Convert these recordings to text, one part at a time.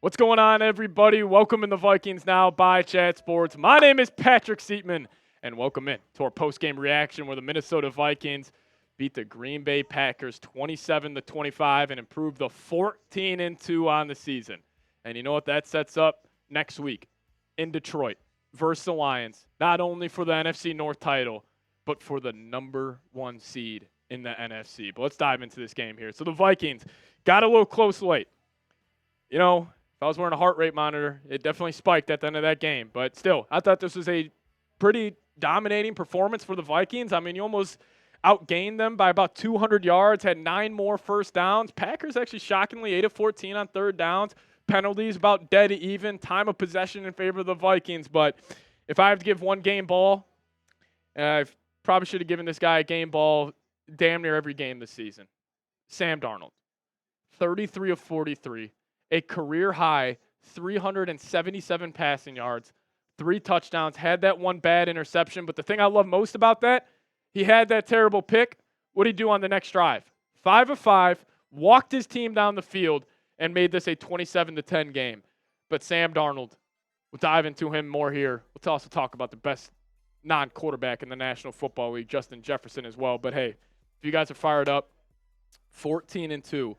What's going on, everybody? Welcome in the Vikings Now by Chat Sports. My name is Patrick Siepman, and welcome in to our post-game reaction where the Minnesota Vikings beat the Green Bay Packers 27-25 and improved the 14-2 on the season. And you know what that sets up next week in Detroit versus the Lions, not only for the NFC North title, but for the number one seed in the NFC. But let's dive into this game here. So the Vikings got a little close late. You know, if I was wearing a heart rate monitor, it definitely spiked at the end of that game. But still, I thought this was a pretty dominating performance for the Vikings. I mean, you almost outgained them by about 200 yards, had 9 more first downs. Packers actually shockingly 8 of 14 on third downs. Penalties about dead even. Time of possession in favor of the Vikings. But if I have to give one game ball, I probably should have given this guy a game ball damn near every game this season. Sam Darnold, 33 of 43. A career-high 377 passing yards, 3 touchdowns, had that one bad interception. But the thing I love most about that, he had that terrible pick. What did he do on the next drive? 5 of 5, walked his team down the field, and made this a 27-10 game. But Sam Darnold, we'll dive into him more here. We'll also talk about the best non-quarterback in the National Football League, Justin Jefferson as well. But, hey, if you guys are fired up, 14-2.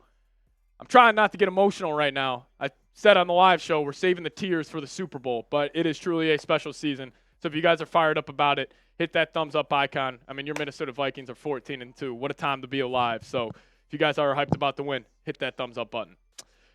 I'm trying not to get emotional right now. I said on the live show we're saving the tears for the Super Bowl, but it is truly a special season. So if you guys are fired up about it, hit that thumbs up icon. I mean, your Minnesota Vikings are 14-2. What a time to be alive. So if you guys are hyped about the win, hit that thumbs up button.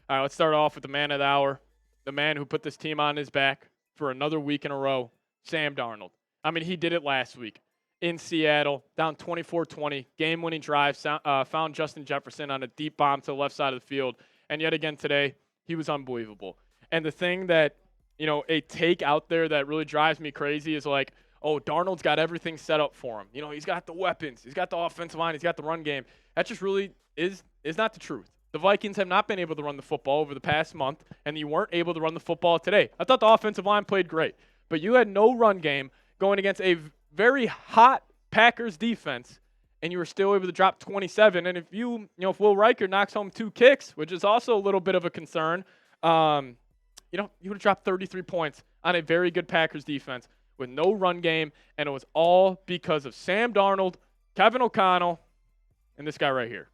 All right, let's start off with the man of the hour, the man who put this team on his back for another week in a row, Sam Darnold. I mean, he did it last week in Seattle, down 24-20, game-winning drive, found Justin Jefferson on a deep bomb to the left side of the field. And yet again today, he was unbelievable. And the thing that, a take out there that really drives me crazy is like, oh, Darnold's got everything set up for him. He's got the weapons. He's got the offensive line. He's got the run game. That just really is not the truth. The Vikings have not been able to run the football over the past month, and you weren't able to run the football today. I thought the offensive line played great, but you had no run game going against a very hot Packers defense, and you were still able to drop 27. And if if Will Reichard knocks home 2 kicks, which is also a little bit of a concern, you would have dropped 33 points on a very good Packers defense with no run game, and it was all because of Sam Darnold, Kevin O'Connell, and this guy right here,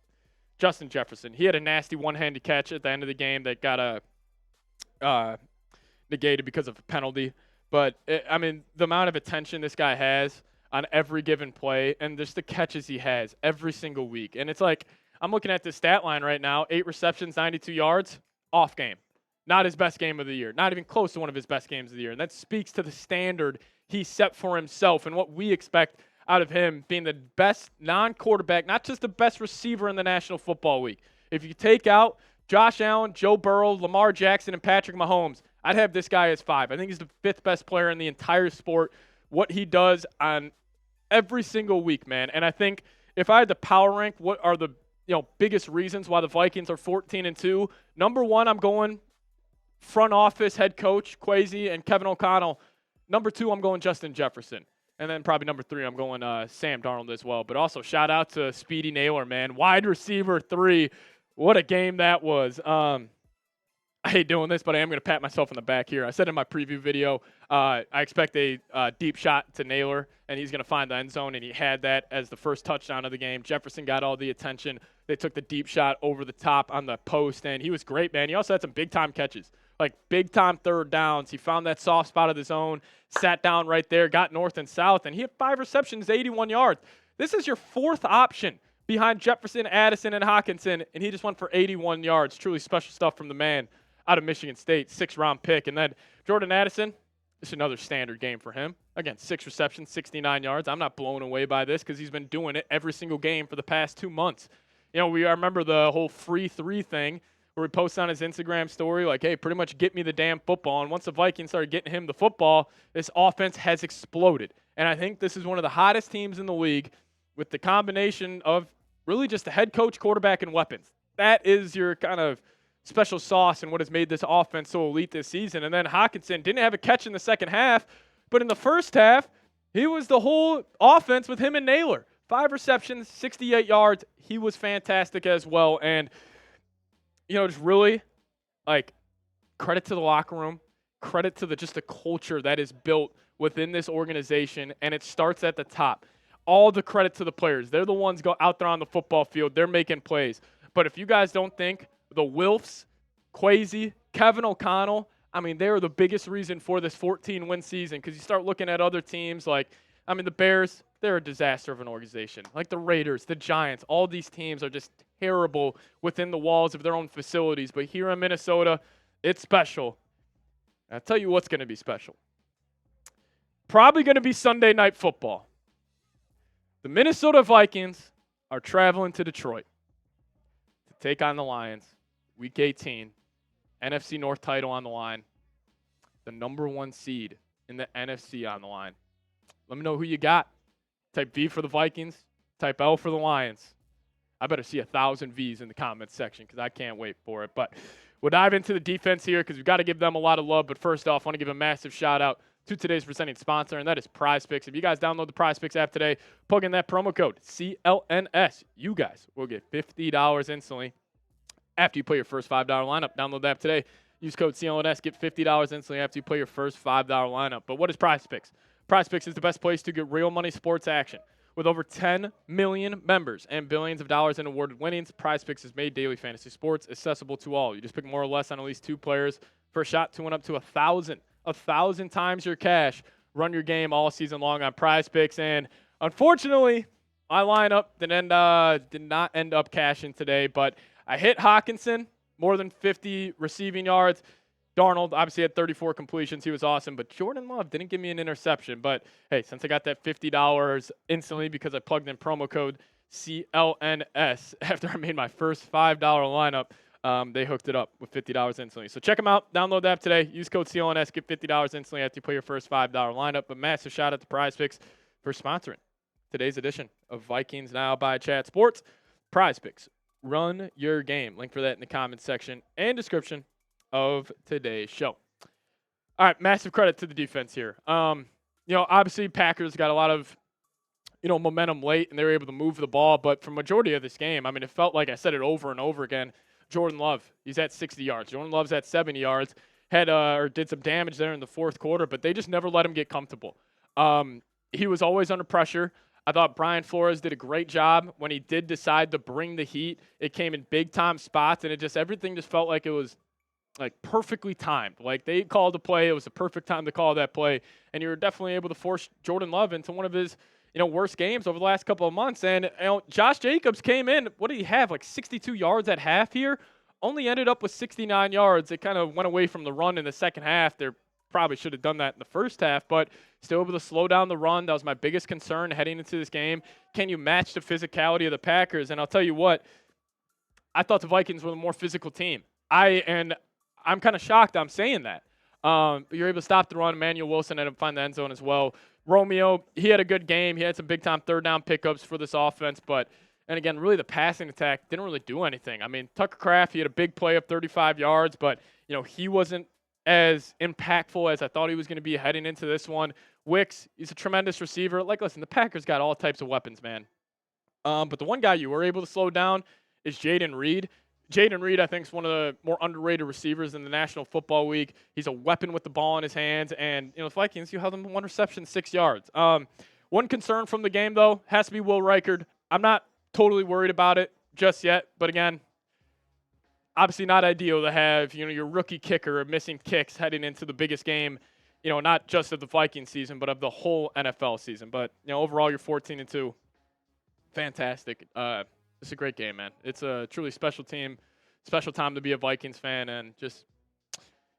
Justin Jefferson. He had a nasty one-handed catch at the end of the game that got negated because of a penalty. But, the amount of attention this guy has on every given play and just the catches he has every single week. And it's like, I'm looking at this stat line right now, 8 receptions, 92 yards, off game. Not his best game of the year. Not even close to one of his best games of the year. And that speaks to the standard he set for himself and what we expect out of him being the best non-quarterback, not just the best receiver in the National Football League. If you take out Josh Allen, Joe Burrow, Lamar Jackson, and Patrick Mahomes, I'd have this guy as 5. I think he's the 5th best player in the entire sport. What he does on every single week, man. And I think if I had to power rank what are the biggest reasons why the Vikings are 14-2, number 1, I'm going front office head coach Kwesi and Kevin O'Connell. Number 2, I'm going Justin Jefferson. And then probably number 3, I'm going Sam Darnold as well. But also shout out to Speedy Naylor, man. Wide receiver 3. What a game that was. I hate doing this, but I am going to pat myself on the back here. I said in my preview video, I expect a deep shot to Naylor, and he's going to find the end zone, and he had that as the first touchdown of the game. Jefferson got all the attention. They took the deep shot over the top on the post, and he was great, man. He also had some big-time catches, like big-time third downs. He found that soft spot of his own, sat down right there, got north and south, and he had 5 receptions, 81 yards. This is your 4th option behind Jefferson, Addison, and Hockenson, and he just went for 81 yards. Truly special stuff from the man out of Michigan State, 6th-round pick. And then Jordan Addison, it's another standard game for him. Again, 6 receptions, 69 yards. I'm not blown away by this because he's been doing it every single game for the past 2 months. I remember the whole free 3 thing where he posts on his Instagram story like, hey, pretty much get me the damn football. And once the Vikings started getting him the football, this offense has exploded. And I think this is one of the hottest teams in the league with the combination of really just the head coach, quarterback, and weapons. That is your kind of special sauce and what has made this offense so elite this season. And then Hockenson didn't have a catch in the second half, but in the first half, he was the whole offense with him and Naylor. 5 receptions, 68 yards. He was fantastic as well. And, just really, credit to the locker room, credit to just the culture that is built within this organization, and it starts at the top. All the credit to the players. They're the ones go out there on the football field. They're making plays. But if you guys don't think the Wilfs, Kwesi, Kevin O'Connell, I mean, they're the biggest reason for this 14-win season, because you start looking at other teams like, I mean, the Bears, they're a disaster of an organization. Like the Raiders, the Giants, all these teams are just terrible within the walls of their own facilities. But here in Minnesota, it's special. And I'll tell you what's going to be special. Probably going to be Sunday Night Football. The Minnesota Vikings are traveling to Detroit to take on the Lions. Week 18, NFC North title on the line. The number 1 seed in the NFC on the line. Let me know who you got. Type V for the Vikings. Type L for the Lions. I better see 1,000 Vs in the comments section because I can't wait for it. But we'll dive into the defense here because we've got to give them a lot of love. But first off, I want to give a massive shout out to today's presenting sponsor, and that is PrizePicks. If you guys download the PrizePicks app today, plug in that promo code CLNS. You guys will get $50 instantly after you play your first $5 lineup. Download the app today. Use code CLNS. Get $50 instantly after you play your first $5 lineup. But what is PrizePicks? PrizePicks is the best place to get real money sports action. With over 10 million members and billions of dollars in awarded winnings, PrizePicks has made daily fantasy sports accessible to all. You just pick more or less on at least 2 players for a shot to win up to 1,000 times your cash. Run your game all season long on PrizePicks. And unfortunately, my lineup did not end up cashing today, but I hit Hawkinson, more than 50 receiving yards. Darnold obviously had 34 completions. He was awesome. But Jordan Love didn't give me an interception. But, hey, since I got that $50 instantly because I plugged in promo code CLNS after I made my first $5 lineup, they hooked it up with $50 instantly. So check them out. Download the app today. Use code CLNS. Get $50 instantly after you play your first $5 lineup. But massive shout out to PrizePicks for sponsoring today's edition of Vikings Now by Chat Sports. PrizePicks. Run your game. Link for that in the comments section and description of today's show. All right, massive credit to the defense here. Obviously Packers got a lot of, momentum late, and they were able to move the ball. But for majority of this game, I mean, it felt like I said it over and over again. Jordan Love, he's at 60 yards. Jordan Love's at 70 yards. Did some damage there in the fourth quarter, but they just never let him get comfortable. He was always under pressure. I thought Brian Flores did a great job when he did decide to bring the heat. It came in big-time spots, and everything just felt like it was perfectly timed. Like they called the play. It was the perfect time to call that play. And you were definitely able to force Jordan Love into one of his, worst games over the last couple of months. And, Josh Jacobs came in. What did he have? 62 yards at half here? Only ended up with 69 yards. It kind of went away from the run in the second half. They probably should have done that in the first half, but still able to slow down the run. That was my biggest concern heading into this game. Can you match the physicality of the Packers? And I'll tell you what, I thought the Vikings were the more physical team. I'm kind of shocked I'm saying that. But you're able to stop the run. Emmanuel Wilson ended up finding the end zone as well. Romeo, he had a good game. He had some big-time third-down pickups for this offense. And again, really the passing attack didn't really do anything. I mean, Tucker Kraft, he had a big play of 35 yards, but, he wasn't as impactful as I thought he was going to be heading into this one. Wicks, he's a tremendous receiver. Listen, the Packers got all types of weapons, man. But the one guy you were able to slow down is Jaden Reed. Jaden Reed, I think, is one of the more underrated receivers in the National Football League. He's a weapon with the ball in his hands. And, the Vikings, you held them 1 reception, 6 yards. One concern from the game, though, has to be Will Reichard. I'm not totally worried about it just yet. But, again, obviously not ideal to have, your rookie kicker missing kicks heading into the biggest game, not just of the Vikings season, but of the whole NFL season. But, overall, you're 14-2. Fantastic. It's a great game, man. It's a truly special time to be a Vikings fan, and just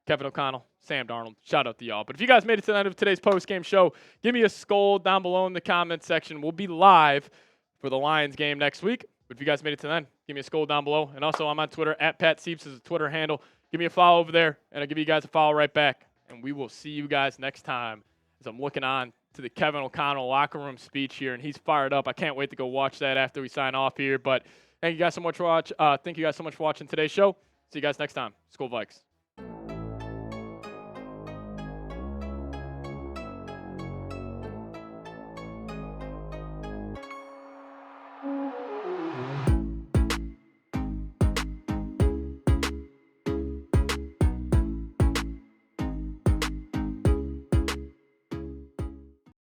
Kevin O'Connell, Sam Darnold, shout out to y'all. But if you guys made it to the end of today's post-game show, give me a skull down below in the comments section. We'll be live for the Lions game next week. But if you guys made it to then, give me a skull down below. And also, I'm on Twitter, @PatSieps is a Twitter handle. Give me a follow over there, and I'll give you guys a follow right back. And we will see you guys next time as I'm looking on to the Kevin O'Connell locker room speech here, and he's fired up. I can't wait to go watch that after we sign off here. But thank you guys so much for watching today's show. See you guys next time. Skol Vikes.